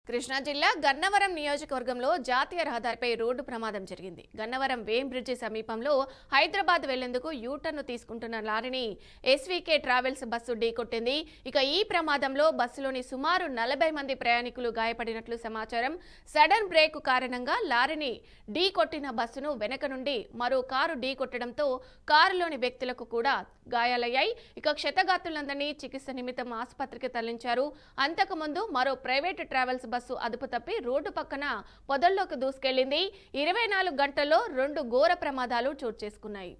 కృష్ణా జిల్లా గన్నవరం నియోజకవర్గంలో జాతీయ రహదారిపై రోడ్డు ప్రమాదం జరిగింది. గన్నవరం వేం బ్రిడ్జి సమీపంలో హైదరాబాద్ వెళ్లేందుకు యూటర్న్ తీసుకుంటున్న లారీని ఎస్వీకే ట్రావెల్స్ బస్సు ఢీకొట్టింది. ఇక ఈ ప్రమాదంలో బస్సులోని సుమారు 40 మంది ప్రయాణికులు గాయపడినట్లు సమాచారం. సడన్ బ్రేక్ కారణంగా లారీని ఢీకొట్టిన బస్సును వెనక నుండి మరో కారు ఢీకొట్టడంతో కారులోని వ్యక్తులకు కూడా గాయాలయ్యాయి. ఇక క్షతగాత్రులందరినీ చికిత్స నిమిత్తం ఆసుపత్రికి తరలించారు. అంతకుముందు మరో ప్రైవేటు ట్రావెల్స్ బస్సు అదుపు తప్పి రోడ్డు పక్కన పొదల్లోకి దూసుకెళ్లింది. 24 గంటల్లో 2 ఘోర ప్రమాదాలు చోటు చేసుకున్నాయి.